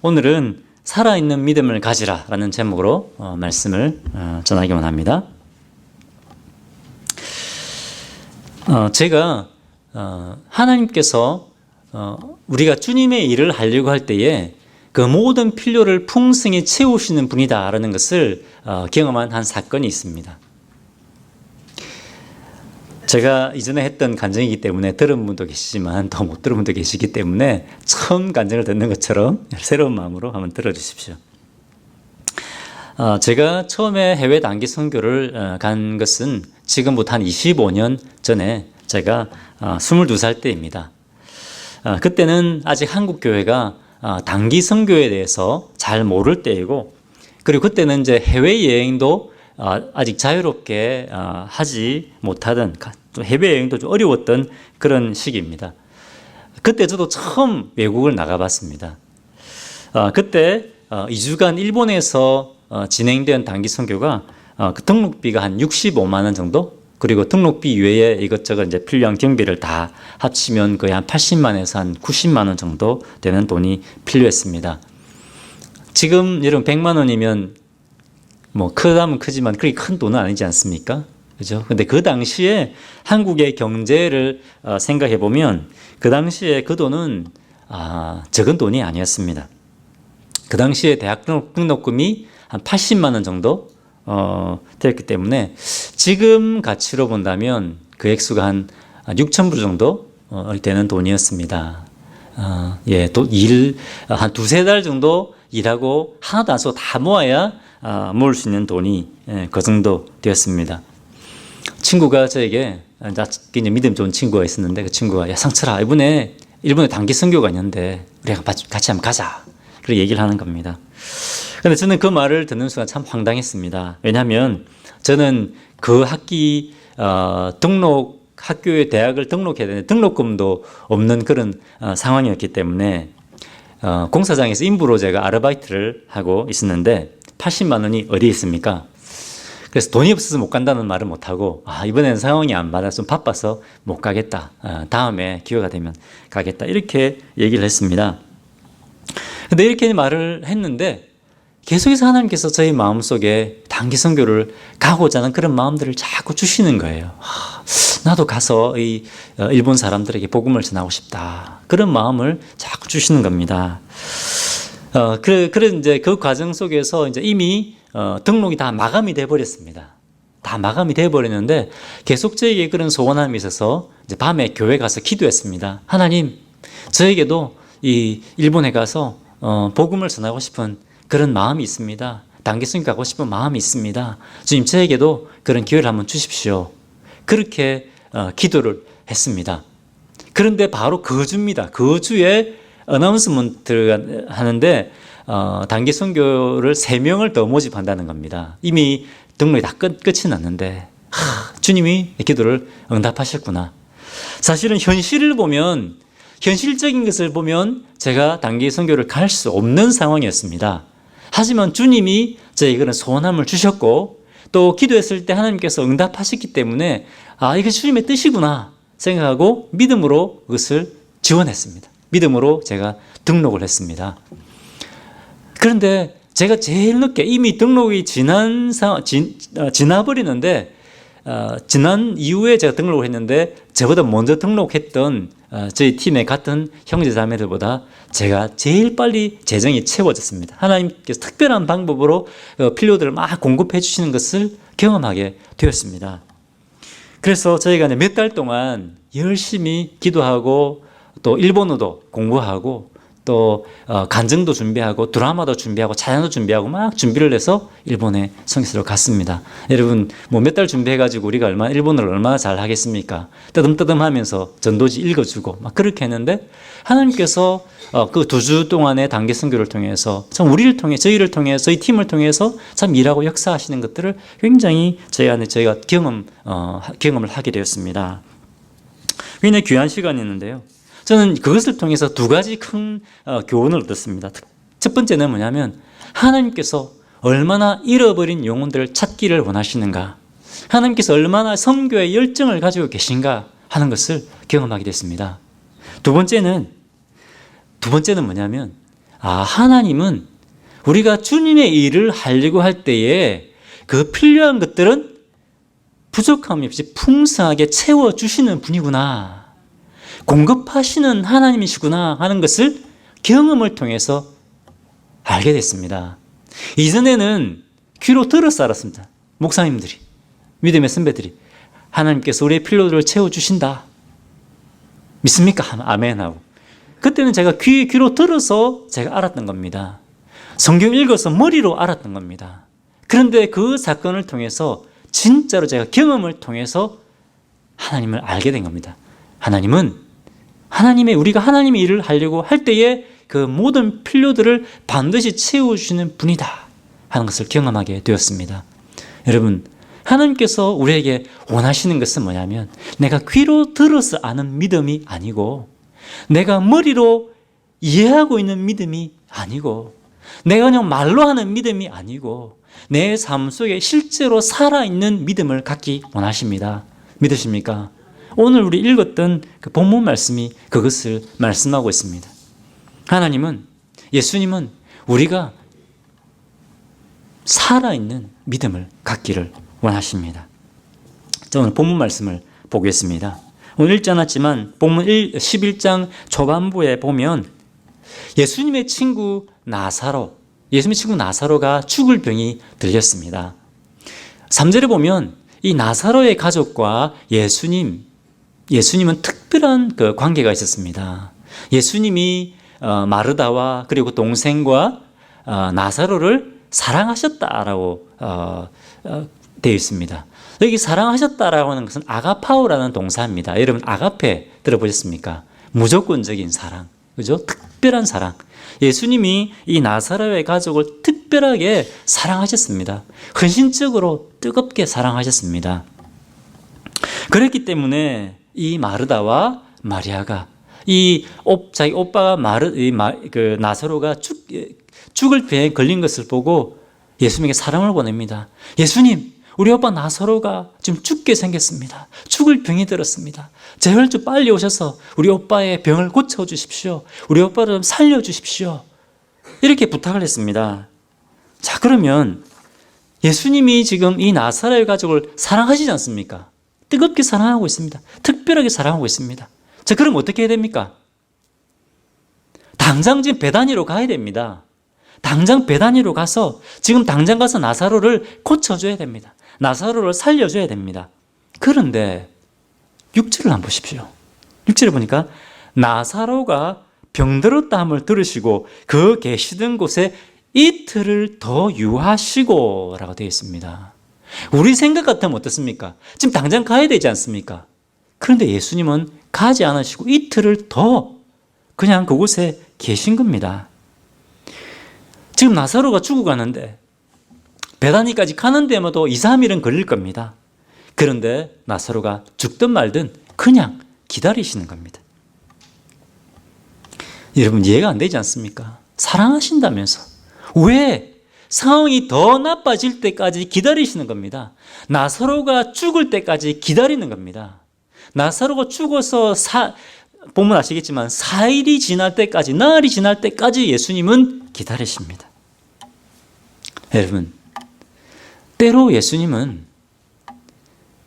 오늘은 살아있는 믿음을 가지라 라는 제목으로 말씀을 전하기만 합니다. 제가 하나님께서 우리가 주님의 일을 하려고 할 때에 그 모든 필요를 풍성히 채우시는 분이다라는 것을 경험한 한 사건이 있습니다. 제가 이전에 했던 간증이기 때문에 들은 분도 계시지만 더 못 들은 분도 계시기 때문에 처음 간증을 듣는 것처럼 새로운 마음으로 한번 들어주십시오. 제가 처음에 해외 단기 선교를 간 것은 지금부터 한 25년 전에 제가 22살 때입니다. 그때는 아직 한국 교회가 단기 선교에 대해서 잘 모를 때이고, 그리고 그때는 이제 해외 여행도 아직 자유롭게 하지 못하던, 해외여행도 좀 어려웠던 그런 시기입니다. 그때 저도 처음 외국을 나가봤습니다. 그때 2주간 일본에서 진행된 단기 선교가 그 등록비가 한 65만 원 정도, 그리고 등록비 외에 이것저것 이제 필요한 경비를 다 합치면 거의 한 80만에서 한 90만 원 정도 되는 돈이 필요했습니다. 지금 여러분 100만 원이면 뭐 크다면 크지만 그렇게 큰 돈은 아니지 않습니까? 그죠? 근데 그 당시에 한국의 경제를 생각해 보면 그 당시에 그 돈은 적은 돈이 아니었습니다. 그 당시에 대학 등록금이 한 80만 원 정도 되었기 때문에 지금 가치로 본다면 그 액수가 한 6천 불 정도 되는 돈이었습니다. 한 두세 달 정도 일하고 하나도 안 쓰고 다 모아야 모을 수 있는 돈이 그 정도 되었습니다. 친구가 저에게, 굉장히 믿음 좋은 친구가 있었는데, 그 친구가, 야, 상철아, 이번에 일본에 단기 선교가 있는데 우리가 같이 한번 가자. 그렇게 얘기를 하는 겁니다. 근데 저는 그 말을 듣는 순간 참 황당했습니다. 왜냐하면 저는 그 학기 학교에 대학을 등록해야 되는데 등록금도 없는 그런 상황이었기 때문에 공사장에서 인부로 제가 아르바이트를 하고 있었는데 80만 원이 어디에 있습니까? 그래서 돈이 없어서 못 간다는 말을 못하고, 이번에는 상황이 안 맞아서 좀 바빠서 못 가겠다. 다음에 기회가 되면 가겠다. 이렇게 얘기를 했습니다. 근데 이렇게 말을 했는데 계속해서 하나님께서 저희 마음속에 단기 선교를 가고자 하는 그런 마음들을 자꾸 주시는 거예요. 나도 가서 이 일본 사람들에게 복음을 전하고 싶다. 그런 마음을 자꾸 주시는 겁니다. 이제 그 과정 속에서 이제 이미 등록이 다 마감이 돼 버렸습니다. 다 마감이 돼 버렸는데 계속 저에게 그런 소원함이 있어서 이제 밤에 교회 가서 기도했습니다. 하나님, 저에게도 이 일본에 가서 복음을 전하고 싶은 그런 마음이 있습니다. 단기 선교 가고 싶은 마음이 있습니다. 주님, 저에게도 그런 기회를 한번 주십시오. 그렇게 기도를 했습니다. 그런데 바로 그 주입니다. 그 주에 어나운스먼트를 하는데 단기 선교를 3명을 더 모집한다는 겁니다. 이미 등록이 다 끝이 났는데 주님이 기도를 응답하셨구나. 사실은 현실적인 것을 보면 제가 단기 선교를 갈 수 없는 상황이었습니다. 하지만 주님이 저에게 그런 소원함을 주셨고 또 기도했을 때 하나님께서 응답하셨기 때문에 이게 주님의 뜻이구나 생각하고 믿음으로 그것을 지원했습니다. 믿음으로 제가 등록을 했습니다. 그런데 제가 제일 늦게 이미 등록이 지나버리는데 지난 이후에 제가 등록을 했는데 저보다 먼저 등록했던 저희 팀의 같은 형제자매들보다 제가 제일 빨리 재정이 채워졌습니다. 하나님께서 특별한 방법으로 필요들을 막 공급해 주시는 것을 경험하게 되었습니다. 그래서 저희가 몇 달 동안 열심히 기도하고 또 일본어도 공부하고 또 간증도 준비하고 드라마도 준비하고 찬양도 준비하고 막 준비를 해서 일본에 선교사로 갔습니다. 여러분 뭐 몇 달 준비해가지고 우리가 일본어를 얼마나 잘 하겠습니까? 뜨듬뜨듬하면서 전도지 읽어주고 막 그렇게 했는데 하나님께서 그 2주 동안의 단기 선교를 통해서 참 저희를 통해서 저희 팀을 통해서 참 일하고 역사하시는 것들을 굉장히 저희가 경험을 하게 되었습니다. 굉장히 귀한 시간이었는데요. 저는 그것을 통해서 2가지 큰 교훈을 얻었습니다. 첫 번째는 뭐냐면 하나님께서 얼마나 잃어버린 영혼들을 찾기를 원하시는가, 하나님께서 얼마나 선교에 열정을 가지고 계신가 하는 것을 경험하게 됐습니다. 두 번째는 뭐냐면 하나님은 우리가 주님의 일을 하려고 할 때에 그 필요한 것들은 부족함이 없이 풍성하게 채워주시는 분이구나. 공급하시는 하나님이시구나 하는 것을 경험을 통해서 알게 됐습니다. 이전에는 귀로 들어서 알았습니다. 목사님들이, 믿음의 선배들이 하나님께서 우리의 필요들을 채워주신다. 믿습니까? 아멘 하고. 그때는 제가 귀로 들어서 제가 알았던 겁니다. 성경 읽어서 머리로 알았던 겁니다. 그런데 그 사건을 통해서 진짜로 제가 경험을 통해서 하나님을 알게 된 겁니다. 우리가 하나님의 일을 하려고 할 때에 그 모든 필요들을 반드시 채워주시는 분이다 하는 것을 경험하게 되었습니다. 여러분, 하나님께서 우리에게 원하시는 것은 뭐냐면 내가 귀로 들어서 아는 믿음이 아니고 내가 머리로 이해하고 있는 믿음이 아니고 내가 그냥 말로 하는 믿음이 아니고 내 삶 속에 실제로 살아있는 믿음을 갖기 원하십니다. 믿으십니까? 오늘 우리 읽었던 그 본문 말씀이 그것을 말씀하고 있습니다. 예수님은 우리가 살아있는 믿음을 갖기를 원하십니다. 자, 오늘 본문 말씀을 보겠습니다. 오늘 읽지 않았지만 본문 11장 초반부에 보면 예수님의 친구 나사로가 죽을 병이 들렸습니다. 3절에 보면 이 나사로의 가족과 예수님은 특별한 그 관계가 있었습니다. 예수님이 마르다와 그리고 동생과 나사로를 사랑하셨다라고 되어 있습니다. 여기 사랑하셨다라고 하는 것은 아가파오라는 동사입니다. 여러분 아가페 들어보셨습니까? 무조건적인 사랑, 그죠? 특별한 사랑. 예수님이 이 나사로의 가족을 특별하게 사랑하셨습니다. 헌신적으로 뜨겁게 사랑하셨습니다. 그렇기 때문에 이 마르다와 마리아가 자기 오빠가 나사로가 죽을 병에 걸린 것을 보고 예수님에게 사랑을 보냅니다. 예수님, 우리 오빠 나사로가 지금 죽게 생겼습니다. 죽을 병이 들었습니다. 제발 좀 빨리 오셔서 우리 오빠의 병을 고쳐주십시오. 우리 오빠를 살려주십시오. 이렇게 부탁을 했습니다. 자, 그러면 예수님이 지금 이 나사로의 가족을 사랑하시지 않습니까? 뜨겁게 사랑하고 있습니다. 특별하게 사랑하고 있습니다. 자, 그럼 어떻게 해야 됩니까? 당장 지금 베다니로 가야 됩니다. 당장 베다니로 가서 당장 가서 나사로를 고쳐줘야 됩니다. 나사로를 살려줘야 됩니다. 그런데 6절을 한번 보십시오. 6절에 보니까 나사로가 병들었다 함을 들으시고 그 계시던 곳에 이틀을 더 유하시고 라고 되어 있습니다. 우리 생각 같으면 어떻습니까? 지금 당장 가야 되지 않습니까? 그런데 예수님은 가지 않으시고 이틀을 더 그냥 그곳에 계신 겁니다. 지금 나사로가 죽어가는데 베다니까지 가는 데마다 2, 3일은 걸릴 겁니다. 그런데 나사로가 죽든 말든 그냥 기다리시는 겁니다. 여러분 이해가 안 되지 않습니까? 사랑하신다면서 왜 상황이 더 나빠질 때까지 기다리시는 겁니다. 나사로가 죽을 때까지 기다리는 겁니다. 나사로가 죽어서 본문 아시겠지만 4일이 지날 때까지, 나흘이 지날 때까지 예수님은 기다리십니다. 여러분, 때로 예수님은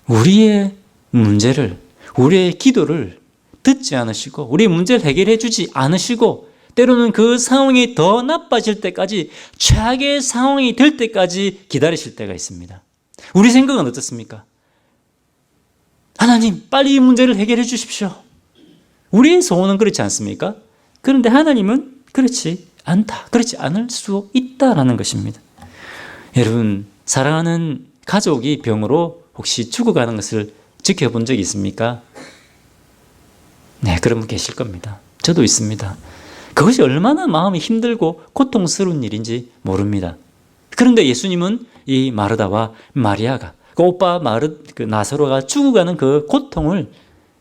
우리의 문제를, 우리의 기도를 듣지 않으시고 우리의 문제를 해결해 주지 않으시고 때로는 그 상황이 더 나빠질 때까지, 최악의 상황이 될 때까지 기다리실 때가 있습니다. 우리 생각은 어떻습니까? 하나님, 빨리 이 문제를 해결해 주십시오. 우리의 소원은 그렇지 않습니까? 그런데 하나님은 그렇지 않다. 그렇지 않을 수 있다라는 것입니다. 여러분, 사랑하는 가족이 병으로 혹시 죽어가는 것을 지켜본 적이 있습니까? 네, 그런 분 계실 겁니다. 저도 있습니다. 그것이 얼마나 마음이 힘들고 고통스러운 일인지 모릅니다. 그런데 예수님은 이 마르다와 마리아가, 그 오빠 나사로가 죽어가는 그 고통을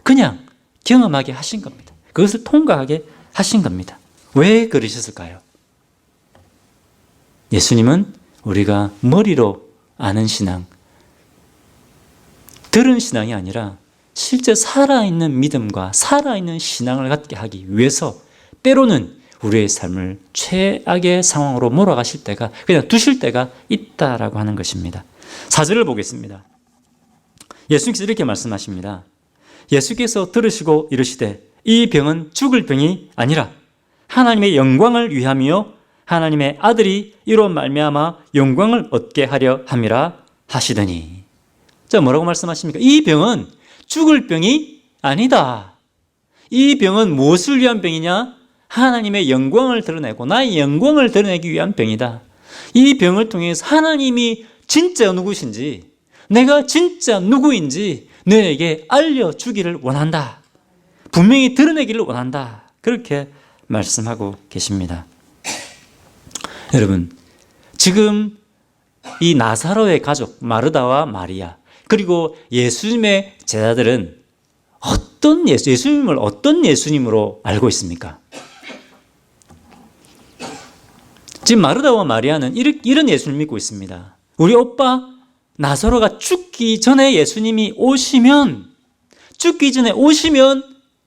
그냥 경험하게 하신 겁니다. 그것을 통과하게 하신 겁니다. 왜 그러셨을까요? 예수님은 우리가 머리로 아는 신앙, 들은 신앙이 아니라 실제 살아있는 믿음과 살아있는 신앙을 갖게 하기 위해서 때로는 우리의 삶을 최악의 상황으로 몰아가실 때가, 그냥 두실 때가 있다라고 하는 것입니다. 4절을 보겠습니다. 예수님께서 이렇게 말씀하십니다. 예수께서 들으시고 이르시되 이 병은 죽을 병이 아니라 하나님의 영광을 위하며 하나님의 아들이 이로 말미암아 영광을 얻게 하려 함이라 하시더니. 자, 뭐라고 말씀하십니까? 이 병은 죽을 병이 아니다. 이 병은 무엇을 위한 병이냐? 하나님의 영광을 드러내고 나의 영광을 드러내기 위한 병이다. 이 병을 통해서 하나님이 진짜 누구신지, 내가 진짜 누구인지 너에게 알려주기를 원한다. 분명히 드러내기를 원한다. 그렇게 말씀하고 계십니다. 여러분, 지금 이 나사로의 가족 마르다와 마리아, 그리고 예수님의 제자들은 예수님을 어떤 예수님으로 알고 있습니까? 지금 마르다와 마리아는 이런 예수님을 믿고 있습니다. 우리 오빠 나사로가 죽기 전에 예수님이 오시면,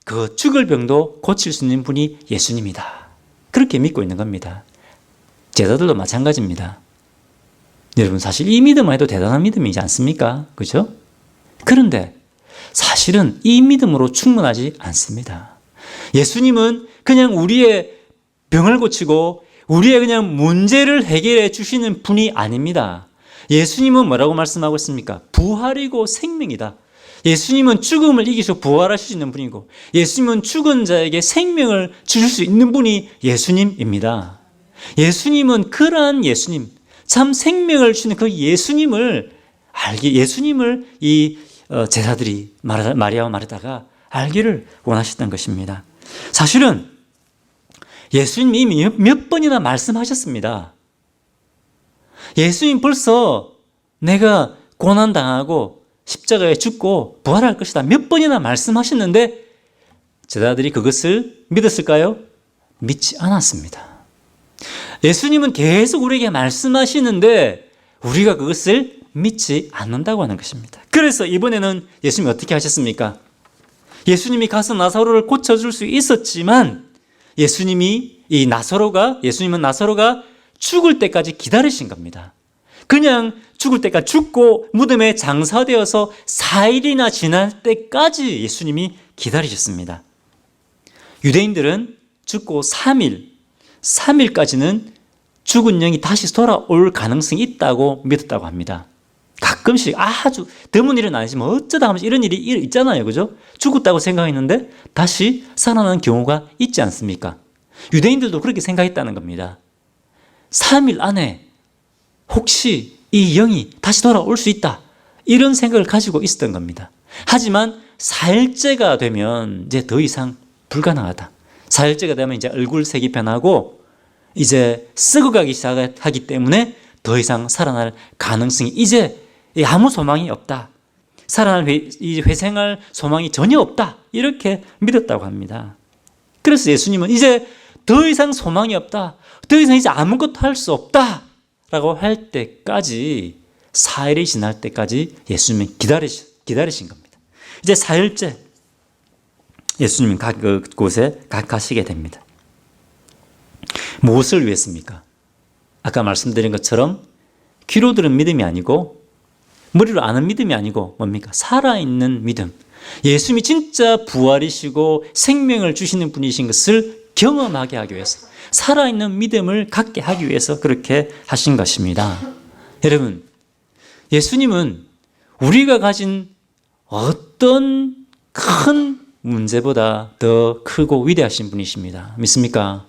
그 죽을 병도 고칠 수 있는 분이 예수님이다. 그렇게 믿고 있는 겁니다. 제자들도 마찬가지입니다. 여러분, 사실 이 믿음만 해도 대단한 믿음이지 않습니까? 그죠? 그런데 사실은 이 믿음으로 충분하지 않습니다. 예수님은 그냥 우리의 병을 고치고 우리의 그냥 문제를 해결해 주시는 분이 아닙니다. 예수님은 뭐라고 말씀하고 있습니까? 부활이고 생명이다. 예수님은 죽음을 이기시고 부활하실 수 있는 분이고, 예수님은 죽은 자에게 생명을 주실 수 있는 분이 예수님입니다. 예수님은 그러한 예수님, 참 생명을 주시는 그 예수님을 이 제자들이 마리아와 마르다가 알기를 원하셨던 것입니다. 사실은 예수님이 이미 몇 번이나 말씀하셨습니다. 예수님 벌써 내가 고난당하고 십자가에 죽고 부활할 것이다 몇 번이나 말씀하셨는데 제자들이 그것을 믿었을까요? 믿지 않았습니다. 예수님은 계속 우리에게 말씀하시는데 우리가 그것을 믿지 않는다고 하는 것입니다. 그래서 이번에는 예수님이 어떻게 하셨습니까? 예수님이 가서 나사로를 고쳐줄 수 있었지만 예수님은 나사로가 죽을 때까지 기다리신 겁니다. 그냥 죽을 때까지 죽고 무덤에 장사되어서 4일이나 지날 때까지 예수님이 기다리셨습니다. 유대인들은 죽고 3일까지는 죽은 영이 다시 돌아올 가능성이 있다고 믿었다고 합니다. 가끔씩 아주 드문 일은 아니지만 어쩌다 하면서 이런 일이 있잖아요. 그죠? 죽었다고 생각했는데 다시 살아나는 경우가 있지 않습니까? 유대인들도 그렇게 생각했다는 겁니다. 3일 안에 혹시 이 영이 다시 돌아올 수 있다. 이런 생각을 가지고 있었던 겁니다. 하지만 4일째가 되면 이제 더 이상 불가능하다. 4일째가 되면 이제 얼굴색이 변하고 이제 썩어가기 시작하기 때문에 더 이상 살아날 가능성이 이제 아무 소망이 없다. 회생할 소망이 전혀 없다. 이렇게 믿었다고 합니다. 그래서 예수님은 이제 더 이상 소망이 없다. 더 이상 이제 아무것도 할 수 없다. 라고 할 때까지 4일이 지날 때까지 예수님이 기다리신 겁니다. 이제 4일째 예수님은 그곳에 가시게 됩니다. 무엇을 위했습니까? 아까 말씀드린 것처럼 귀로 들은 믿음이 아니고 머리로 아는 믿음이 아니고 뭡니까? 살아있는 믿음. 예수님이 진짜 부활이시고 생명을 주시는 분이신 것을 경험하게 하기 위해서, 살아있는 믿음을 갖게 하기 위해서 그렇게 하신 것입니다. 여러분, 예수님은 우리가 가진 어떤 큰 문제보다 더 크고 위대하신 분이십니다. 믿습니까?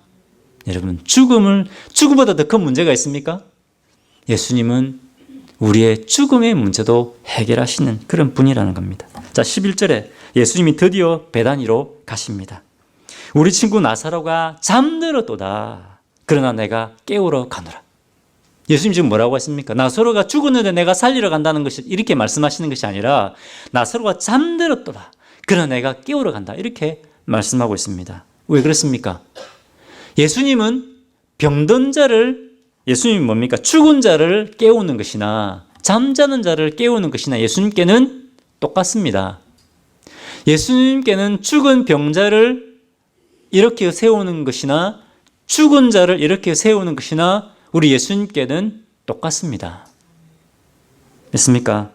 여러분, 죽음보다 더 큰 문제가 있습니까? 예수님은 우리의 죽음의 문제도 해결하시는 그런 분이라는 겁니다. 자, 11절에 예수님이 드디어 베다니로 가십니다. 우리 친구 나사로가 잠들었도다. 그러나 내가 깨우러 가노라. 예수님 지금 뭐라고 했습니까? 나사로가 죽었는데 내가 살리러 간다는 것이 이렇게 말씀하시는 것이 아니라 나사로가 잠들었도다. 그러나 내가 깨우러 간다. 이렇게 말씀하고 있습니다. 왜 그렇습니까? 예수님은 병든 자를, 예수님이 뭡니까? 죽은 자를 깨우는 것이나 잠자는 자를 깨우는 것이나 예수님께는 똑같습니다. 예수님께는 죽은 병자를 이렇게 세우는 것이나 죽은 자를 이렇게 세우는 것이나 우리 예수님께는 똑같습니다. 됐습니까?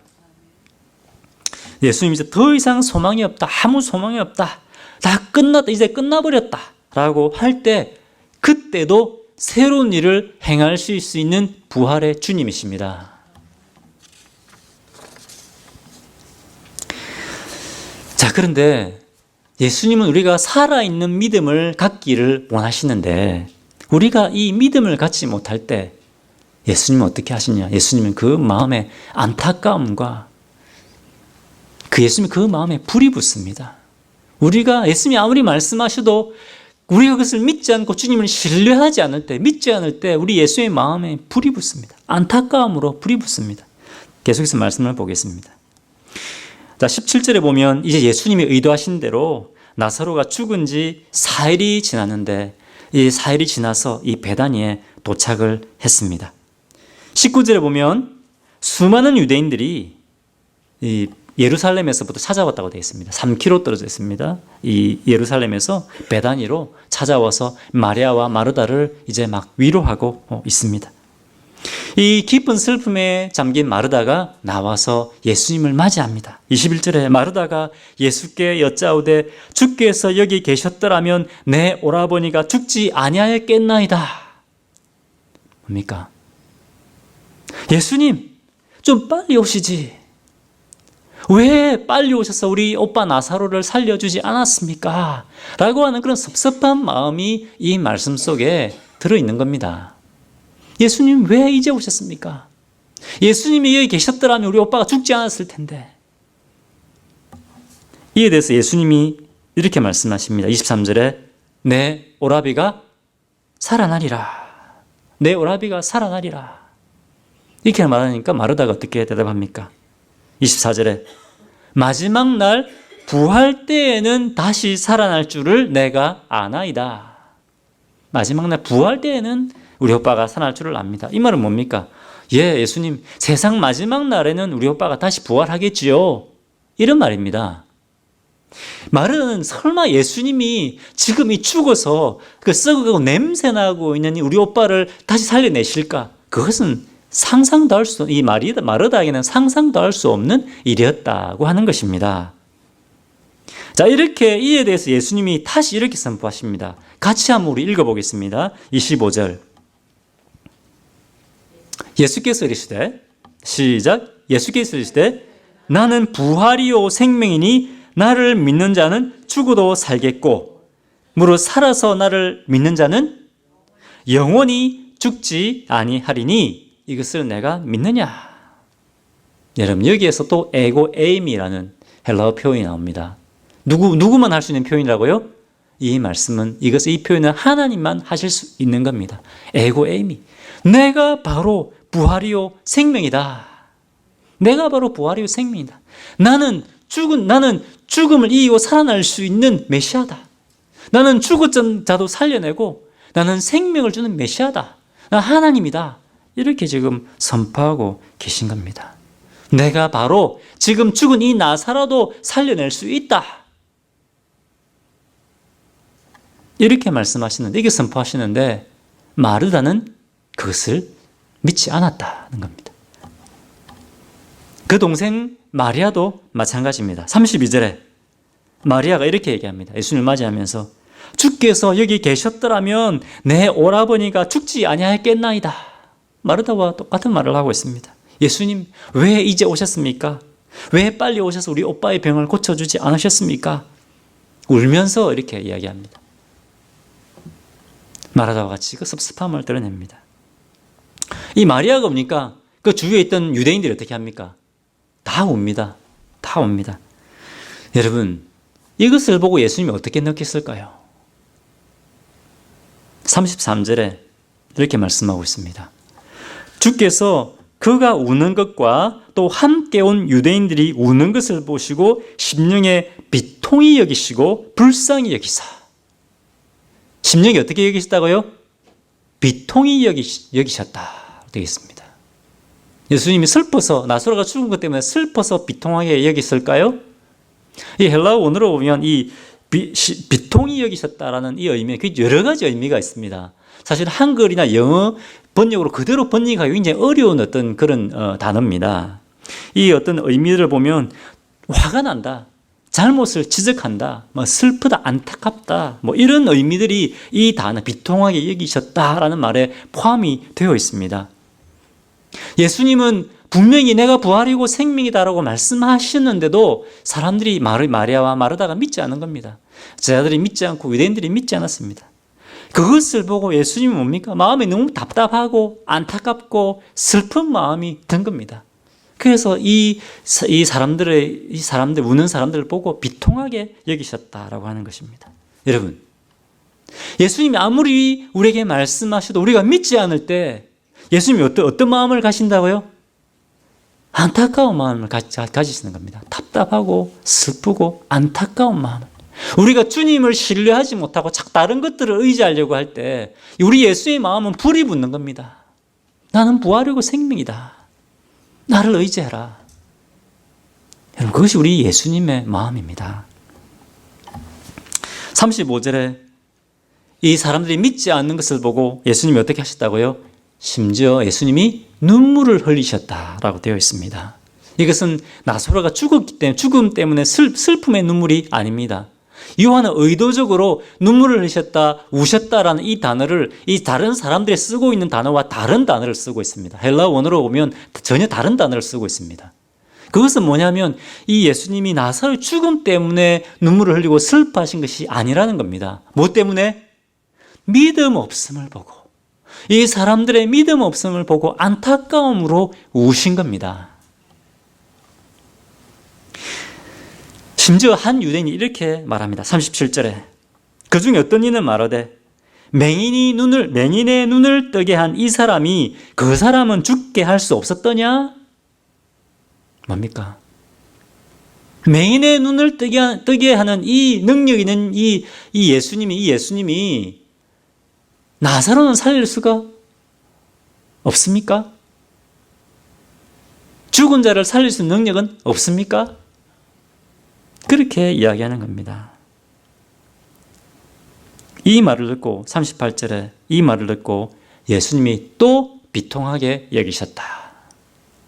예수님 이제 더 이상 소망이 없다. 아무 소망이 없다. 다 끝났다. 이제 끝나버렸다. 라고 할 때 그때도 새로운 일을 행할 수 있는 부활의 주님이십니다. 자, 그런데 예수님은 우리가 살아있는 믿음을 갖기를 원하시는데 우리가 이 믿음을 갖지 못할 때 예수님은 어떻게 하시냐? 예수님은 그 마음에 안타까움과 예수님은 그 마음에 불이 붙습니다. 우리가 예수님이 아무리 말씀하셔도 우리가 그것을 믿지 않고 주님을 신뢰하지 않을 때, 믿지 않을 때 우리 예수의 마음에 불이 붙습니다. 안타까움으로 불이 붙습니다. 계속해서 말씀을 보겠습니다. 자, 17절에 보면 이제 예수님이 의도하신 대로 나사로가 죽은 지 4일이 지났는데 이 4일이 지나서 이 베다니에 도착을 했습니다. 19절에 보면 수많은 유대인들이 이 예루살렘에서부터 찾아왔다고 되어 있습니다. 3km 떨어져 있습니다. 이 예루살렘에서 베다니로 찾아와서 마리아와 마르다를 이제 막 위로하고 있습니다. 이 깊은 슬픔에 잠긴 마르다가 나와서 예수님을 맞이합니다. 21절에 마르다가 예수께 여짜오되 주께서 여기 계셨더라면 내 오라버니가 죽지 아니하였겠나이다. 뭡니까? 예수님, 좀 빨리 오시지. 왜 빨리 오셔서 우리 오빠 나사로를 살려주지 않았습니까? 라고 하는 그런 섭섭한 마음이 이 말씀 속에 들어있는 겁니다. 예수님 왜 이제 오셨습니까? 예수님이 여기 계셨더라면 우리 오빠가 죽지 않았을 텐데. 이에 대해서 예수님이 이렇게 말씀하십니다. 23절에 내 오라비가 살아나리라. 내 오라비가 살아나리라. 이렇게 말하니까 마르다가 어떻게 대답합니까? 24절에 마지막 날 부활 때에는 다시 살아날 줄을 내가 아나이다. 마지막 날 부활 때에는 우리 오빠가 살아날 줄을 압니다. 이 말은 뭡니까? 예수님, 세상 마지막 날에는 우리 오빠가 다시 부활하겠지요. 이런 말입니다. 말은 설마 예수님이 지금 이 죽어서 그 썩어가고 냄새나고 있는 우리 오빠를 다시 살려내실까? 그것은 상상도 할 수, 이 마르다에게는 상상도 할 수 없는 일이었다고 하는 것입니다. 자, 이렇게 이에 대해서 예수님이 다시 이렇게 선포하십니다. 같이 한번 우리 읽어보겠습니다. 25절. 예수께서 이르시되, 시작. 예수께서 이르시되, 나는 부활이요 생명이니 나를 믿는 자는 죽어도 살겠고, 무릇 살아서 나를 믿는 자는 영원히 죽지 아니하리니 이것을 내가 믿느냐? 여러분, 여기에서 또 에고 에임이라는 헬라어 표현이 나옵니다. 누구만 할 수 있는 표현이라고요? 이 말씀은 이 표현은 하나님만 하실 수 있는 겁니다. 에고 에임이. 내가 바로 부활이요 생명이다. 내가 바로 부활이요 생명이다. 나는 죽음을 이기고 살아날 수 있는 메시아다. 나는 죽었던 자도 살려내고 나는 생명을 주는 메시아다. 나 하나님이다. 이렇게 지금 선포하고 계신 겁니다. 내가 바로 지금 죽은 이 나사로도 살려낼 수 있다. 이렇게 말씀하시는데, 이게 선포하시는데 마르다는 그것을 믿지 않았다는 겁니다. 그 동생 마리아도 마찬가지입니다. 32절에 마리아가 이렇게 얘기합니다. 예수님을 맞이하면서 주께서 여기 계셨더라면 내 오라버니가 죽지 아니하였겠나이다. 마르다와 똑같은 말을 하고 있습니다. 예수님 왜 이제 오셨습니까? 왜 빨리 오셔서 우리 오빠의 병을 고쳐주지 않으셨습니까? 울면서 이렇게 이야기합니다. 마르다와 같이 그 섭섭함을 드러냅니다. 이 마리아가 오니까 그 주위에 있던 유대인들이 어떻게 합니까? 다 옵니다. 다 옵니다. 여러분, 이것을 보고 예수님이 어떻게 느꼈을까요? 33절에 이렇게 말씀하고 있습니다. 주께서 그가 우는 것과 또 함께 온 유대인들이 우는 것을 보시고 심령에 비통히 여기시고 불쌍히 여기사. 심령이 어떻게 여기셨다고요? 비통히 여기셨다 되겠습니다. 예수님이 슬퍼서, 나사로가 죽은 것 때문에 슬퍼서 비통하게 여기실까요? 이 헬라어 원어로 보면 이 비통히 여기셨다라는 이 의미에 그 여러 가지 의미가 있습니다. 사실 한글이나 영어 번역으로 그대로 번역하기 굉장히 어려운 어떤 그런 단어입니다. 이 어떤 의미를 보면 화가 난다, 잘못을 지적한다, 뭐 슬프다, 안타깝다, 뭐 이런 의미들이 이 단어 비통하게 여기셨다라는 말에 포함이 되어 있습니다. 예수님은 분명히 내가 부활이고 생명이다라고 말씀하셨는데도 사람들이 마리아와 마르다가 믿지 않은 겁니다. 제자들이 믿지 않고 유대인들이 믿지 않았습니다. 그것을 보고 예수님은 뭡니까? 마음이 너무 답답하고 안타깝고 슬픈 마음이 든 겁니다. 그래서 이 사람들 우는 사람들을 보고 비통하게 여기셨다라고 하는 것입니다. 여러분, 예수님이 아무리 우리에게 말씀하셔도 우리가 믿지 않을 때 예수님이 어떤 마음을 가신다고요? 안타까운 마음을 가지시는 겁니다. 답답하고 슬프고 안타까운 마음. 우리가 주님을 신뢰하지 못하고 자꾸 다른 것들을 의지하려고 할 때 우리 예수의 마음은 불이 붙는 겁니다. 나는 부활이고 생명이다. 나를 의지해라. 여러분, 그것이 우리 예수님의 마음입니다. 35절에 이 사람들이 믿지 않는 것을 보고 예수님이 어떻게 하셨다고요? 심지어 예수님이 눈물을 흘리셨다라고 되어 있습니다. 이것은 나사로가 죽었기 때문에, 죽음 때문에 슬픔의 눈물이 아닙니다. 요한은 의도적으로 눈물을 흘리셨다, 우셨다라는 이 단어를 이 다른 사람들이 쓰고 있는 단어와 다른 단어를 쓰고 있습니다. 헬라 원어로 보면 전혀 다른 단어를 쓰고 있습니다. 그것은 뭐냐면 이 예수님이 나사로의 죽음 때문에 눈물을 흘리고 슬퍼하신 것이 아니라는 겁니다. 뭐 때문에? 믿음 없음을 보고, 이 사람들의 믿음 없음을 보고 안타까움으로 우신 겁니다. 심지어 한 유대인이 이렇게 말합니다. 37절에 그 중에 어떤 이는 말하되 맹인의 눈을 뜨게 한 이 사람이 그 사람은 죽게 할 수 없었더냐? 뭡니까? 맹인의 눈을 뜨게 하는 이 능력 있는 이 예수님이 나사로는 살릴 수가 없습니까? 죽은 자를 살릴 수 있는 능력은 없습니까? 그렇게 이야기하는 겁니다. 이 말을 듣고 38절에 이 말을 듣고 예수님이 또 비통하게 여기셨다.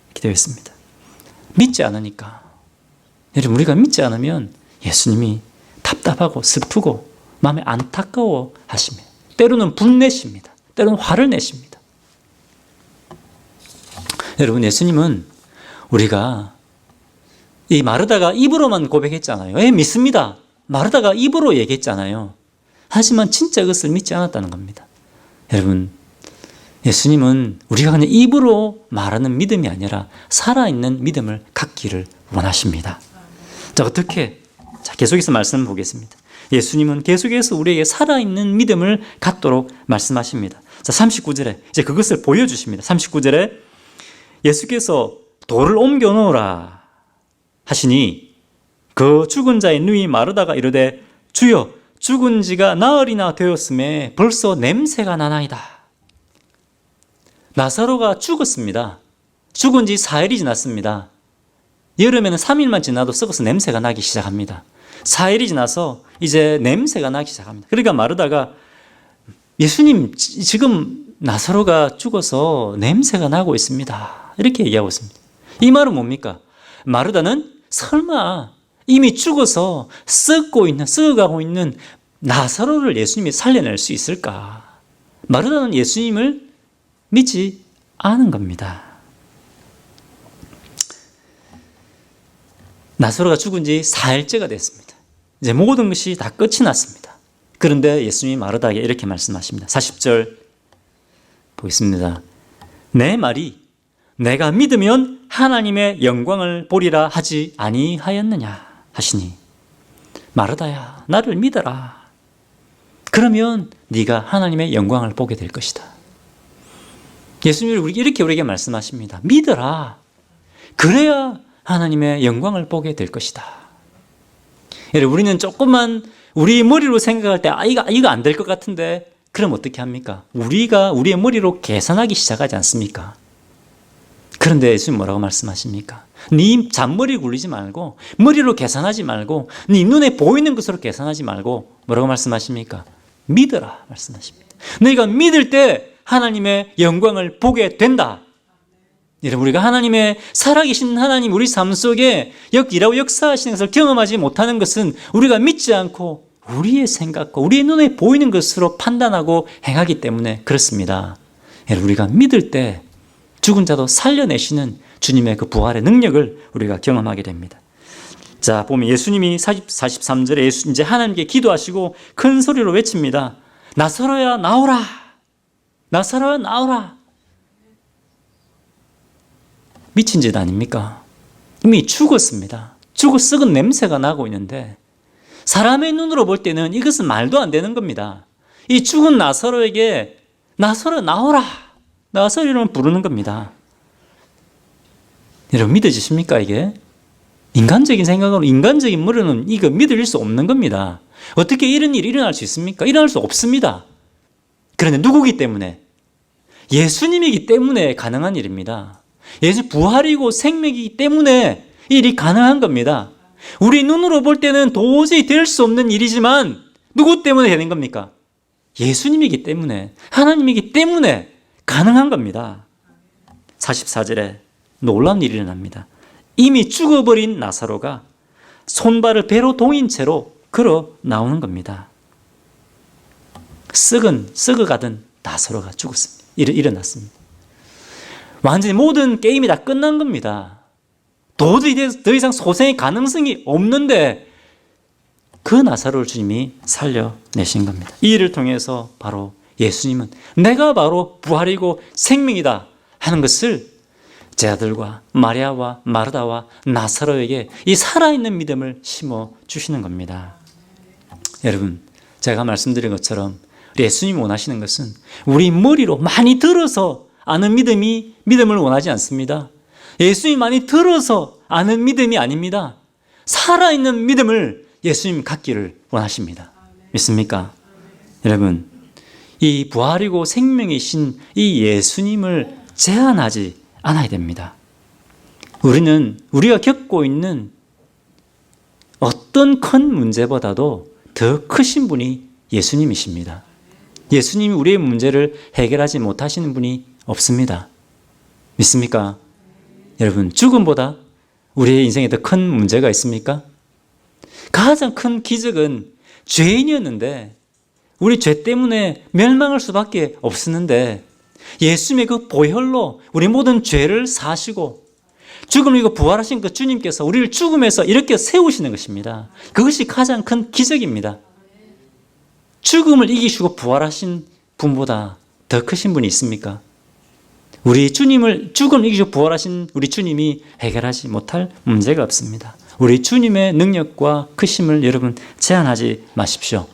이렇게 되어 있습니다. 믿지 않으니까. 여러분, 우리가 믿지 않으면 예수님이 답답하고 슬프고 마음에 안타까워 하십니다. 때로는 분내십니다. 때로는 화를 내십니다. 여러분, 예수님은 우리가 이 마르다가 입으로만 고백했잖아요. 믿습니다. 마르다가 입으로 얘기했잖아요. 하지만 진짜 그것을 믿지 않았다는 겁니다. 여러분, 예수님은 우리가 그냥 입으로 말하는 믿음이 아니라 살아있는 믿음을 갖기를 원하십니다. 자, 어떻게? 자, 계속해서 말씀을 보겠습니다. 예수님은 계속해서 우리에게 살아있는 믿음을 갖도록 말씀하십니다. 자, 39절에 이제 그것을 보여주십니다. 39절에 예수께서 돌을 옮겨 놓으라 하시니 그 죽은 자의 누이 마르다가 이르되 주여 죽은 지가 나흘이나 되었음에 벌써 냄새가 나나이다. 나사로가 죽었습니다. 죽은 지 4일이 지났습니다. 여름에는 3일만 지나도 썩어서 냄새가 나기 시작합니다. 4일이 지나서 이제 냄새가 나기 시작합니다. 그러니까 마르다가 예수님, 지금 나사로가 죽어서 냄새가 나고 있습니다. 이렇게 얘기하고 있습니다. 이 말은 뭡니까? 마르다는 설마 이미 죽어서 썩어가고 있는 나사로를 예수님이 살려낼 수 있을까? 마르다는 예수님을 믿지 않은 겁니다. 나사로가 죽은 지 4일째가 됐습니다. 이제 모든 것이 다 끝이 났습니다. 그런데 예수님이 마르다에게 이렇게 말씀하십니다. 40절 보겠습니다. 내 말이 내가 믿으면 하나님의 영광을 보리라 하지 아니하였느냐 하시니 마르다야, 나를 믿어라. 그러면 네가 하나님의 영광을 보게 될 것이다. 예수님이 이렇게 우리에게 말씀하십니다. 믿어라. 그래야 하나님의 영광을 보게 될 것이다. 우리는 조금만 우리 머리로 생각할 때 이거 안 될 것 같은데 그럼 어떻게 합니까? 우리가 우리의 머리로 계산하기 시작하지 않습니까? 그런데 예수님 뭐라고 말씀하십니까? 네 잔머리 굴리지 말고, 머리로 계산하지 말고, 네 눈에 보이는 것으로 계산하지 말고 뭐라고 말씀하십니까? 믿어라 말씀하십니다. 너희가 믿을 때 하나님의 영광을 보게 된다. 여러분, 우리가 하나님의 살아계신 하나님 우리 삶 속에 일하고 역사하시는 것을 경험하지 못하는 것은 우리가 믿지 않고 우리의 생각과 우리의 눈에 보이는 것으로 판단하고 행하기 때문에 그렇습니다. 여러분, 우리가 믿을 때 죽은 자도 살려내시는 주님의 그 부활의 능력을 우리가 경험하게 됩니다. 자, 보면 예수님이 43절에 이제 하나님께 기도하시고 큰 소리로 외칩니다. 나사로야 나오라. 나사로야 나오라. 미친 짓 아닙니까? 이미 죽었습니다. 죽어 썩은 냄새가 나고 있는데 사람의 눈으로 볼 때는 이것은 말도 안 되는 겁니다. 이 죽은 나사로에게 나사로 나오라. 나사로 이름을 부르는 겁니다. 여러분, 믿어지십니까 이게? 인간적인 생각으로, 인간적인 머리는 이거 믿을 수 없는 겁니다. 어떻게 이런 일이 일어날 수 있습니까? 일어날 수 없습니다. 그런데 누구기 때문에? 예수님이기 때문에 가능한 일입니다. 예수 부활이고 생명이기 때문에 일이 가능한 겁니다. 우리 눈으로 볼 때는 도저히 될 수 없는 일이지만 누구 때문에 되는 겁니까? 예수님이기 때문에, 하나님이기 때문에 가능한 겁니다. 44절에 놀라운 일이 일어납니다. 이미 죽어버린 나사로가 손발을 배로 동인 채로 걸어 나오는 겁니다. 썩어가던 나사로가 죽었습니다. 일어났습니다. 완전히 모든 게임이 다 끝난 겁니다. 도저히 더 이상 소생의 가능성이 없는데 그 나사로를 주님이 살려내신 겁니다. 이 일을 통해서 바로 예수님은 내가 바로 부활이고 생명이다 하는 것을 제 아들과 마리아와 마르다와 나사로에게 이 살아있는 믿음을 심어주시는 겁니다. 여러분, 제가 말씀드린 것처럼 예수님이 원하시는 것은 우리 머리로 많이 들어서 아는 믿음을 원하지 않습니다. 예수님이 많이 들어서 아는 믿음이 아닙니다. 살아있는 믿음을 예수님 갖기를 원하십니다. 믿습니까? 여러분, 이 부활이고 생명이신 이 예수님을 제한하지 않아야 됩니다. 우리가 겪고 있는 어떤 큰 문제보다도 더 크신 분이 예수님이십니다. 예수님이 우리의 문제를 해결하지 못하시는 분이 없습니다. 믿습니까? 여러분, 죽음보다 우리의 인생에 더 큰 문제가 있습니까? 가장 큰 기적은 죄인이었는데 우리 죄 때문에 멸망할 수밖에 없었는데 예수님의 그 보혈로 우리 모든 죄를 사시고 죽음을 이고 부활하신 그 주님께서 우리를 죽음에서 이렇게 세우시는 것입니다. 그것이 가장 큰 기적입니다. 죽음을 이기시고 부활하신 분보다 더 크신 분이 있습니까? 우리 죽음을 이기시고 부활하신 우리 주님이 해결하지 못할 문제가 없습니다. 우리 주님의 능력과 크심을 여러분 제한하지 마십시오.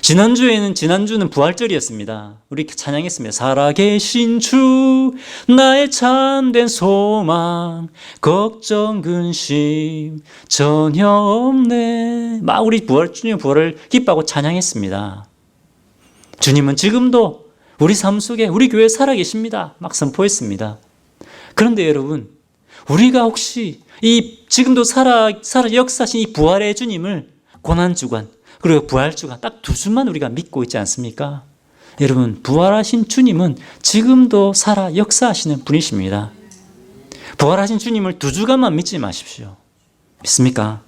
지난주는 부활절이었습니다. 우리 찬양했습니다. 살아계신 주 나의 참된 소망 걱정 근심 전혀 없네. 막 우리 주님의 부활을 기뻐하고 찬양했습니다. 주님은 지금도 우리 삶 속에 우리 교회에 살아계십니다. 막 선포했습니다. 그런데 여러분, 우리가 혹시 지금도 역사하신 이 부활의 주님을 고난주간 그리고 부활주간 딱 두 주만 우리가 믿고 있지 않습니까? 여러분, 부활하신 주님은 지금도 살아 역사하시는 분이십니다. 부활하신 주님을 두 주간만 믿지 마십시오. 믿습니까?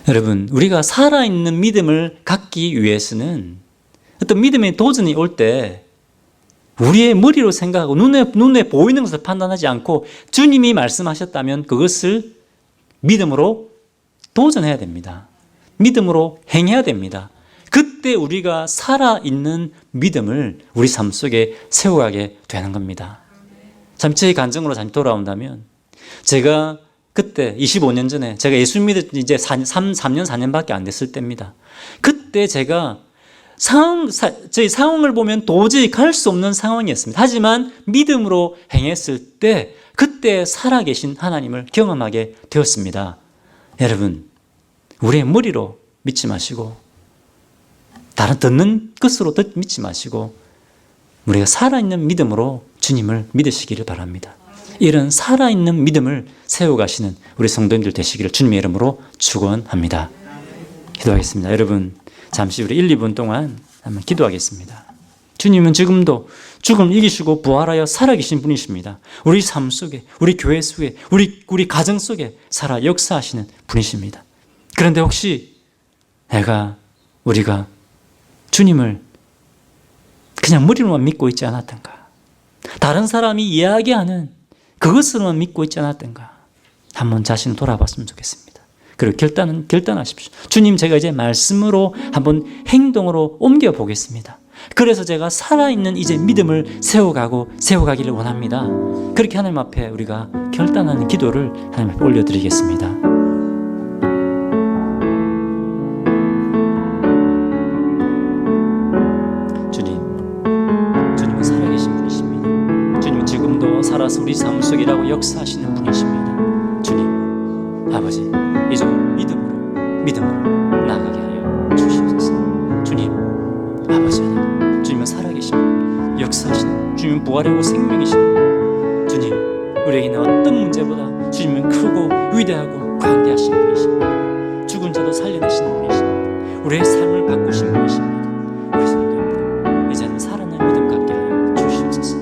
여러분, 우리가 살아있는 믿음을 갖기 위해서는 어떤 믿음의 도전이 올 때 우리의 머리로 생각하고 눈에 보이는 것을 판단하지 않고 주님이 말씀하셨다면 그것을 믿음으로 도전해야 됩니다. 믿음으로 행해야 됩니다. 그때 우리가 살아있는 믿음을 우리 삶 속에 세워가게 되는 겁니다. 참 제 간증으로 잠시 돌아온다면 제가 그때 25년 전에 제가 예수 믿은 이제 3년 4년밖에 안 됐을 때입니다. 그때 제가 저희 상황을 보면 도저히 갈 수 없는 상황이었습니다. 하지만 믿음으로 행했을 때 그때 살아계신 하나님을 경험하게 되었습니다. 여러분, 우리의 머리로 믿지 마시고 다른 듣는 것으로 믿지 마시고 우리가 살아있는 믿음으로 주님을 믿으시기를 바랍니다. 이런 살아있는 믿음을 세워가시는 우리 성도님들 되시기를 주님의 이름으로 축원합니다. 기도하겠습니다. 여러분 잠시 우리 1, 2분 동안 한번 기도하겠습니다. 주님은 지금도 죽음을 이기시고 부활하여 살아계신 분이십니다. 우리 삶 속에, 우리 교회 속에, 우리 가정 속에 살아 역사하시는 분이십니다. 그런데 혹시 우리가 주님을 그냥 머리로만 믿고 있지 않았던가? 다른 사람이 이야기하는 그것으로만 믿고 있지 않았던가? 한번 자신을 돌아봤으면 좋겠습니다. 그리고 결단하십시오. 주님, 제가 이제 말씀으로 한번 행동으로 옮겨보겠습니다. 그래서 제가 살아있는 이제 믿음을 세워가기를 원합니다. 그렇게 하나님 앞에 우리가 결단하는 기도를 하나님 앞에 올려드리겠습니다. 주님은 살아계신 분이십니다. 주님은 지금도 살아서 우리 삶 속이라고 역사하시는 분이십니다. 주님, 아버지, 이제 믿음으로 나아가게 하여 주시옵소서. 주님, 아버지 하나님, 주님은 살아계신 역사하시는 주님은 부활이고 생명이신 주님, 우리에게는 어떤 문제보다 주님은 크고 위대하고 광대하신 분이십니다. 죽은 자도 살려내시는 분이십니다. 우리의 삶을 바꾸신 분이십니다. 우리 성도님들 이제는 살아난 믿음 갖게 하여 주시옵소서.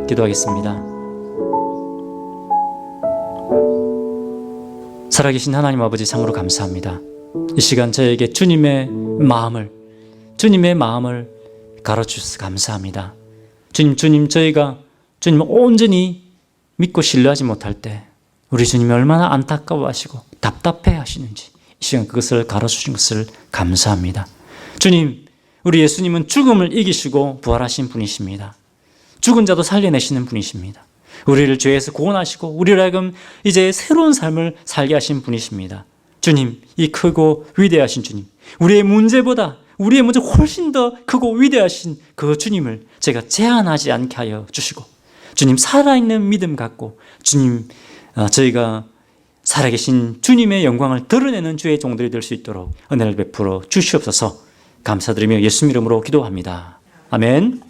기도하겠습니다. 살아계신 하나님 아버지, 참으로 감사합니다. 이 시간 저에게 주님의 마음을 가르쳐주셔서 감사합니다. 주님, 저희가 주님을 온전히 믿고 신뢰하지 못할 때 우리 주님이 얼마나 안타까워하시고 답답해 하시는지 이 시간 그것을 가르쳐주신 것을 감사합니다. 주님, 우리 예수님은 죽음을 이기시고 부활하신 분이십니다. 죽은 자도 살려내시는 분이십니다. 우리를 죄에서 구원하시고 우리를 하여금 이제 새로운 삶을 살게 하신 분이십니다. 주님, 이 크고 위대하신 주님, 우리의 문제보다 훨씬 더 크고 위대하신 그 주님을 제가 제한하지 않게 하여 주시고, 주님 살아있는 믿음 갖고 주님, 저희가 살아계신 주님의 영광을 드러내는 주의 종들이 될 수 있도록 은혜를 베풀어 주시옵소서. 감사드리며 예수 이름으로 기도합니다. 아멘.